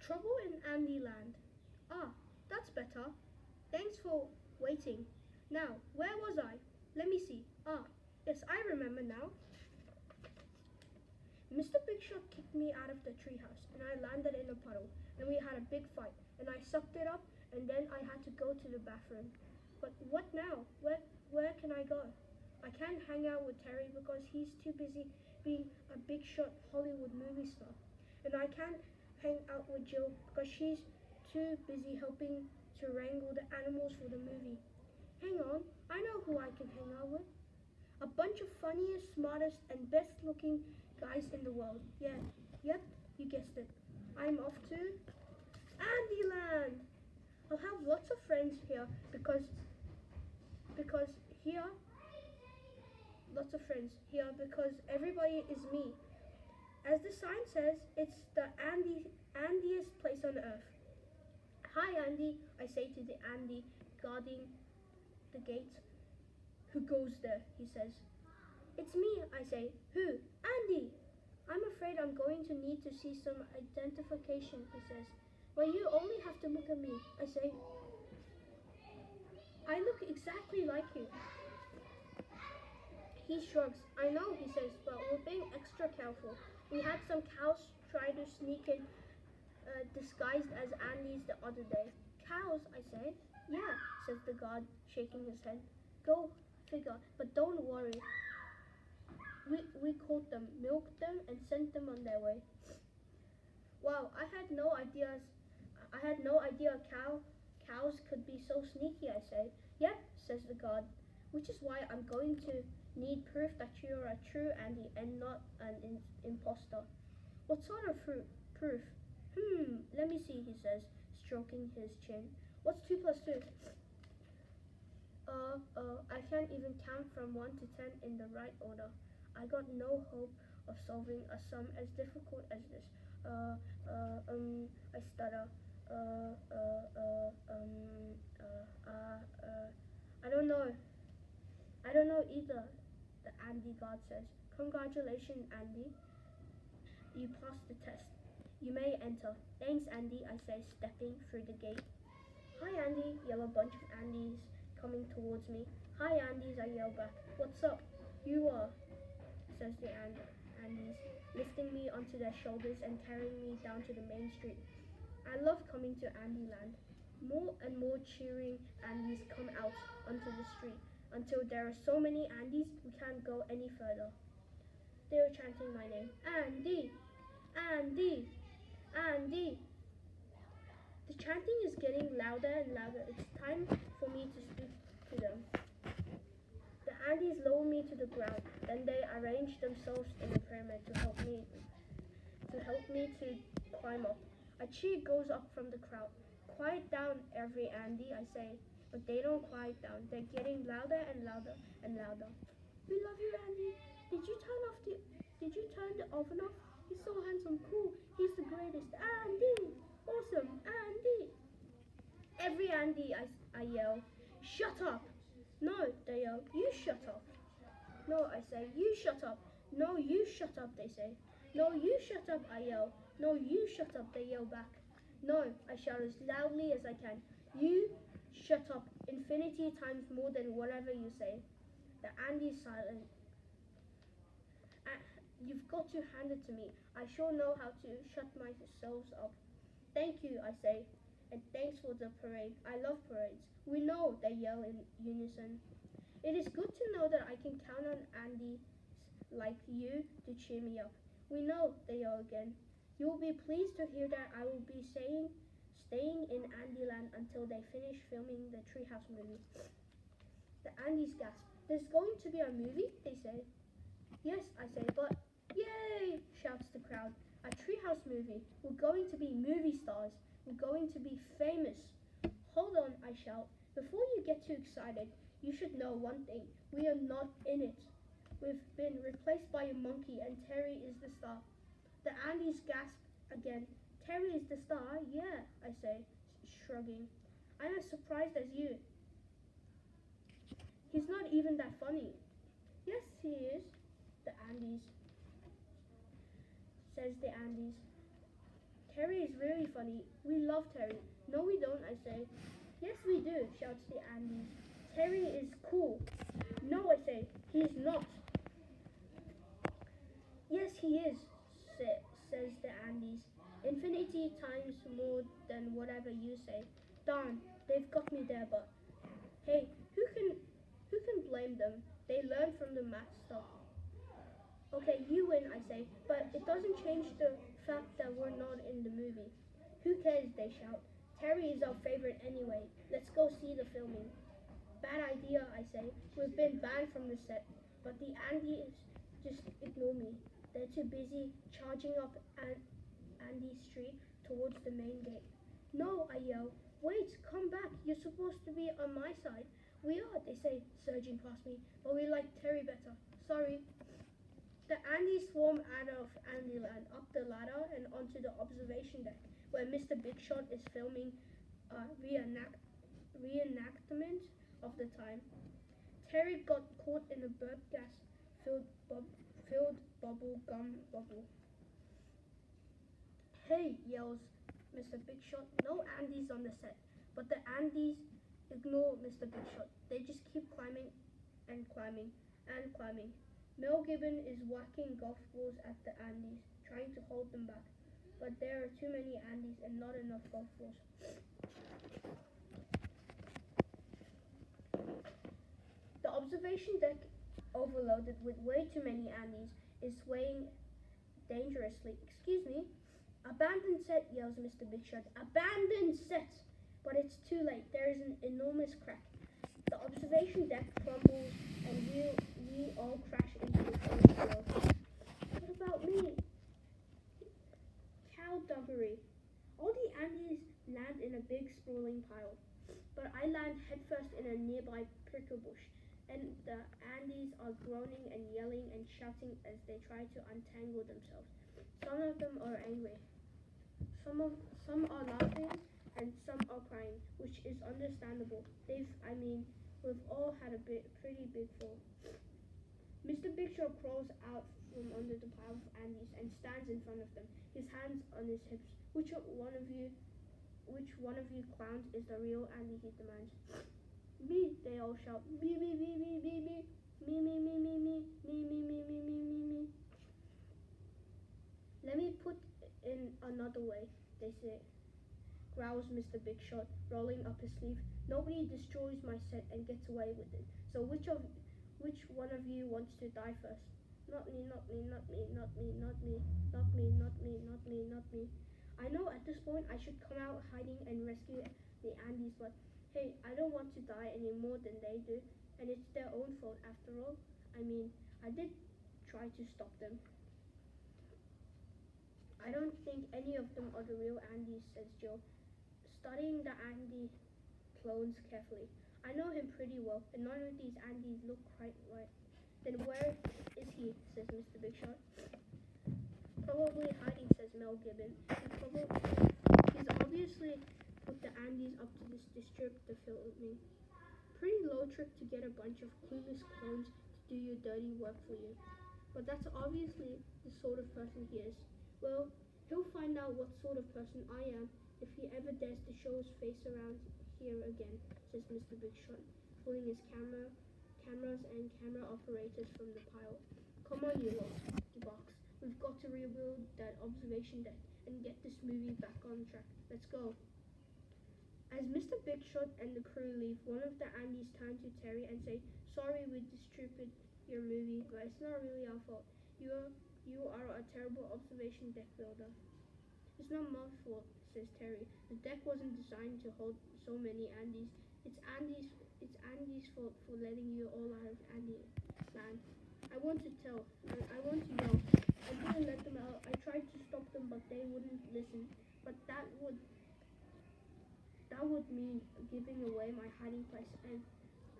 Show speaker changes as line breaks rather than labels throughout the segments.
Trouble in Andyland. Ah, that's better. Thanks for waiting. Now, where was I? Let me see. Ah, yes, I remember now. Mr. Big Shot kicked me out of the treehouse, and I landed in a puddle, and we had a big fight, and I sucked it up, and then I had to go to the bathroom. But what now? Where can I go? I can't hang out with Terry because he's too busy being a big shot Hollywood movie star. And I can't hang out with Jill because she's too busy helping to wrangle the animals for the movie. Hang on, I know who I can hang out with. A bunch of funniest, smartest, and best looking guys in the world. Yeah, yep, you guessed it. I'm off to Andyland. I'll have lots of friends here because here lots of friends here because everybody is me. As the sign says, it's the Andiest place on earth. Hi Andy, I say to the Andy guarding the gate. Who goes there? He says. It's me, I say. Who? Andy! I'm afraid I'm going to need to see some identification, he says. Well, you only have to look at me, I say. I look exactly like you. He shrugs. I know, he says, but we're being extra careful. We had some cows try to sneak in disguised as Andy's the other day. Cows, I say. Yeah, says the guard, shaking his head. Go figure, but don't worry. We caught them, milked them, and sent them on their way. Wow, I had no idea cows could be so sneaky, I say. Yep, says the guard, which is why I'm going to need proof that you're a true Andy and not an imposter. What sort of proof? Let me see, he says, stroking his chin. What's 2 plus 2? I can't even count from 1 to 10 in the right order. I got no hope of solving a sum as difficult as this. I stutter. I don't know. I don't know either, the Andy guard says. Congratulations, Andy. You passed the test. You may enter. Thanks, Andy, I say, stepping through the gate. Hi, Andy, yell a bunch of Andys coming towards me. Hi, Andys, I yell back. What's up? You are, says the Andys, lifting me onto their shoulders and carrying me down to the main street. I love coming to Andyland. More and more cheering Andys come out onto the street until there are so many Andys we can't go any further. They were chanting my name. Andy! Andy! Andy! The chanting is getting louder and louder. It's time for me to speak to them. The Andys lower me to the ground. Then they arrange themselves in a pyramid to help me to climb up. A cheer goes up from the crowd. Quiet down, every Andy, I say. But they don't quiet down. They're getting louder and louder and louder. We love you, Andy. Did you turn the oven off? He's so handsome, cool. He's the greatest. Andy! Awesome, Andy! Every Andy, I yell. Shut up! No, they yell. You shut up. No, I say. You shut up. No, you shut up, they say. No, you shut up, I yell. No, you shut up, they yell back. No, I shout as loudly as I can. You shut up infinity times more than whatever you say. The Andy's silent. You've got to hand it to me. I sure know how to shut myself up. Thank you, I say, and thanks for the parade. I love parades. We know, they yell in unison. It is good to know that I can count on Andy like you to cheer me up. We know, they yell again. You will be pleased to hear that I will be staying in Andyland until they finish filming the Treehouse movie. The Andys gasp. There's going to be a movie, they say. Yes, I say, but yay, shouts the crowd. A Treehouse movie. We're going to be movie stars. We're going to be famous. Hold on, I shout. Before you get too excited, you should know one thing. We are not in it. We've been replaced by a monkey and Terry is the star. The Andys gasp again. Terry is the star? Yeah, I say, shrugging. I'm as surprised as you. He's not even that funny. Yes, he is, says the Andys. Terry is really funny. We love Terry. No, we don't, I say. Yes, we do, shouts the Andes. Terry is cool. No, I say. He's not. Yes, he is, says the Andes. Infinity times more than whatever you say. Darn, they've got me there, but hey, who can blame them? They learn from the math stuff. Okay, you win, I say, but it doesn't change the fact that we're not in the movie. Who cares, they shout. Terry is our favorite anyway. Let's go see the filming. Bad idea, I say. We've been banned from the set. But the Andes just ignore me. They're too busy charging up Andy Street towards the main gate. No, I yell. Wait, come back. You're supposed to be on my side. We are, they say, surging past me. But we like Terry better. Sorry. The Andes swarm out of Andyland, up the ladder and onto the observation deck, where Mr. Big Shot is filming a reenactment of the time. Terry got caught in a burp gas filled bubble gum bubble. Hey, yells Mr. Big Shot. No Andes on the set, but the Andes ignore Mr. Big Shot. They just keep climbing and climbing and climbing. Mel Gibbon is whacking golf balls at the Andes, trying to hold them back. But there are too many Andes and not enough golf balls. The observation deck, overloaded with way too many Andes, is swaying dangerously. Excuse me? Abandoned set, yells Mr. Big Shot. Abandoned set! But it's too late. There is an enormous crack. The observation deck crumbles and we all crash into the old world. What about me? Cowduggery. All the Andes land in a big sprawling pile, but I land headfirst in a nearby prickle bush, and the Andes are groaning and yelling and shouting as they try to untangle themselves. Some of them are angry. Some are laughing and some are crying, which is understandable. We've all had a pretty big fall. Mr. Big Shot crawls out from under the pile of Andes and stands in front of them, his hands on his hips. Which one of you clowns is the real Andy, he demands. Me, they all shout. Me, me, me, me, me, me. Me, me, me, me, me, me, me, me, me, me, me, me. Let me put in another way, they say, growls Mr. Big Shot, rolling up his sleeve. Nobody destroys my set and gets away with it. So which one of you wants to die first? Not me, not me, not me, not me, not me, not me, not me, not me, not me. I know at this point I should come out hiding and rescue the Andes, but hey, I don't want to die any more than they do, and it's their own fault after all. I did try to stop them. I don't think any of them are the real Andes, says Joe, studying the Andy clones carefully. I know him pretty well, and none of these Andes look quite right. Then where is he, says Mr. Big Shot. Probably hiding, says Mel Gibbon. He's obviously put the Andes up to disturb the filming. Pretty low trick to get a bunch of clueless clones to do your dirty work for you. But that's obviously the sort of person he is. Well, he'll find out what sort of person I am if he ever dares to show his face around here again, says Mr. Big Shot, pulling his cameras and camera operators from the pile. Come on, you lot, he barks. We've got to rebuild that observation deck and get this movie back on track. Let's go. As Mr. Big Shot and the crew leave, one of the Andes turn to Terry and say, Sorry we distributed your movie, but it's not really our fault. You are a terrible observation deck builder. It's not my fault, says Terry. The deck wasn't designed to hold so many Andes. It's Andy's fault for letting you all out of Andy land. I want to yell. I didn't let them out. I tried to stop them, but they wouldn't listen. But that would mean giving away my hiding place,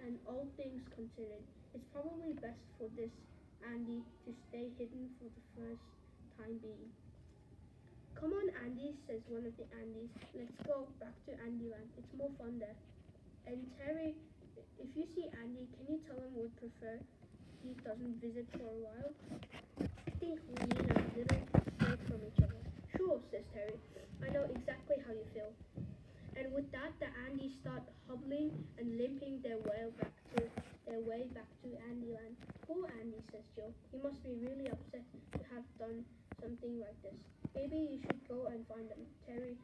and all things considered, it's probably best for this Andy to stay hidden for the first time being. Come on, Andy, says one of the Andes. Let's go back to Andyland. It's more fun there. And Terry, if you see Andy, can you tell him we'd prefer he doesn't visit for a while? I think we need a little break from each other. Sure, says Terry. know exactly how you feel. And with that, the Andes start hobbling and limping their way back to Andyland. Poor Andy, says Jill. He must be really upset to have done something like this. Maybe you should go and find him, Terry,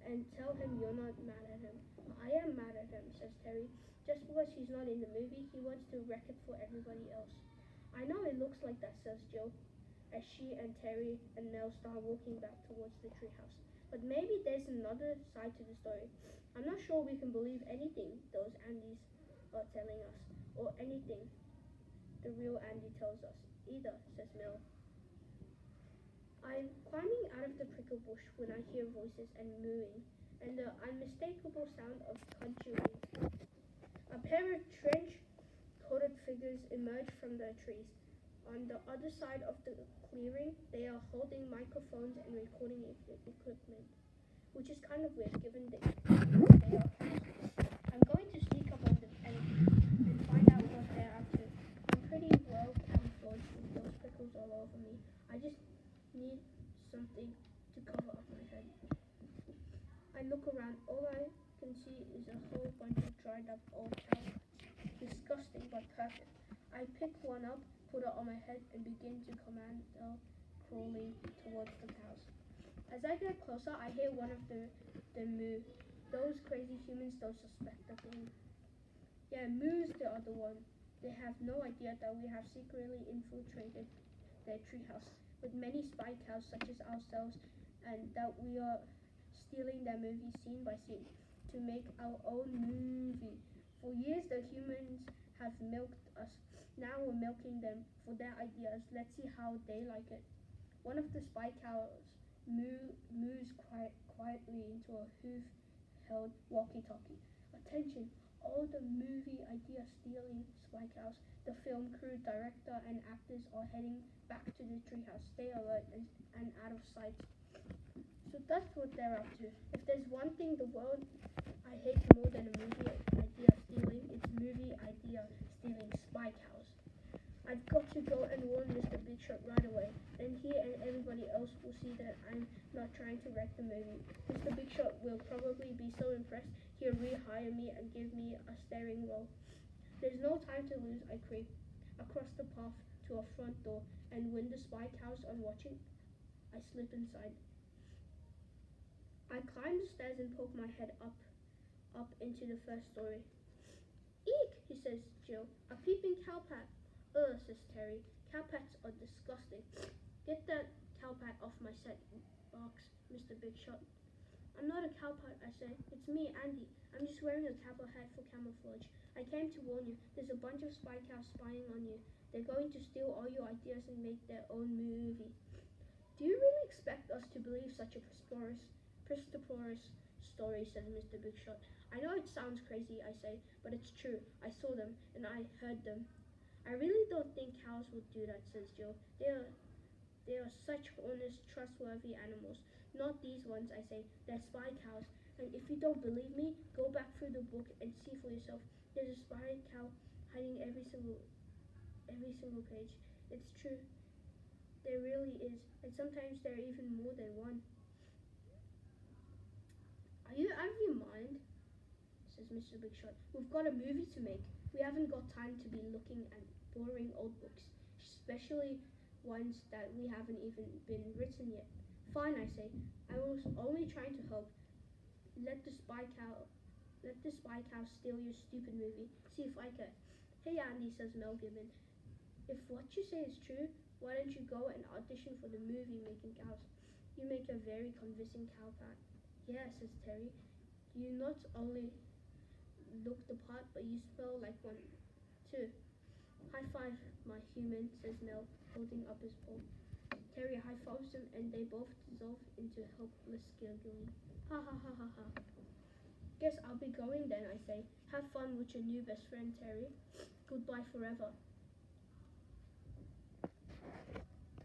and tell him you're not mad at him. I am mad at him, says Terry. Just because he's not in the movie, he wants to wreck it for everybody else. I know it looks like that, says Jill, as she and Terry and Mel start walking back towards the treehouse. But maybe there's another side to the story. I'm not sure we can believe anything those Andys are telling us, or anything the real Andy tells us, either, says Mel. I'm climbing out of the prickle bush when I hear voices and mooing, and the unmistakable sound of conjuring. A pair of trench-coated figures emerge from the trees. On the other side of the clearing, they are holding microphones and recording equipment, which is kind of weird given they are cows. I'm going to sneak up on them and find out what they're up to. I'm pretty well camouflaged with those prickles all over me. I just need something to cover up my head. I look around. All I can see is a whole bunch of dried up old cow parts. Disgusting but perfect. I pick one up, put it on my head, and begin to commando crawling towards the cows. As I get closer, I hear one of them moo. Those crazy humans don't suspect a thing. Yeah, moo's the other one. They have no idea that we have secretly infiltrated their treehouse with many spy cows such as ourselves, and that we are stealing their movie scene by scene to make our own movie. For years the humans have milked us. Now we're milking them for their ideas. Let's see how they like it. One of the spy cows moos quietly into a hoof-held walkie-talkie. Attention, all the movie idea stealing spy cows. The film crew, director, and actors are heading back to the treehouse. Stay alert and out of sight. So that's what they're up to. If there's one thing the world I hate more than a movie idea stealing, it's movie idea stealing spy cows. I've got to go and warn Mr. Big Shot right away. Then he and everybody else will see that I'm not trying to wreck the movie. Mr. Big Shot will probably be so impressed he'll rehire me and give me a starring role. There's no time to lose. I creep across the path to a front door, and when the spy cows are watching, I slip inside. I climb the stairs and poke my head up into the first story. Eek, he says, Jill. A peeping cowpat. Ugh, says Terry. Cowpats are disgusting. Get that cowpat off my set, barks Mr. Big Shot. I'm not a cowpat, I say. It's me, Andy. I'm just wearing a cowboy hat for camouflage. I came to warn you. There's a bunch of spy cows spying on you. They're going to steal all your ideas and make their own movie. Do you really expect us to believe such a preposterous story, says Mr. Big Shot. I know it sounds crazy, I say, but it's true. I saw them, and I heard them. I really don't think cows would do that, says Jill. They are such honest, trustworthy animals. Not these ones, I say. They're spy cows. And if you don't believe me, go back through the book and see for yourself. There's a spy cow hiding every single page. It's true. There really is. And sometimes there are even more than one. Are you out of your mind? Says Mr. Big Shot. We've got a movie to make. We haven't got time to be looking at boring old books, especially ones that we haven't even been written yet. Fine, I say. I was only trying to help. Let the spy cow steal your stupid movie. See if I can. Hey Andy, says Mel Gibbon. If what you say is true, why don't you go and audition for the movie Making Cows? You make a very convincing cowpat. Yeah, says Terry. You not only look the part, but you smell like one too. High five, my human, says Mel, holding up his paw. Terry high fives him, and they both dissolve into helpless giggling. Ha ha ha ha ha. Guess I'll be going then, I say. Have fun with your new best friend, Terry. Goodbye forever.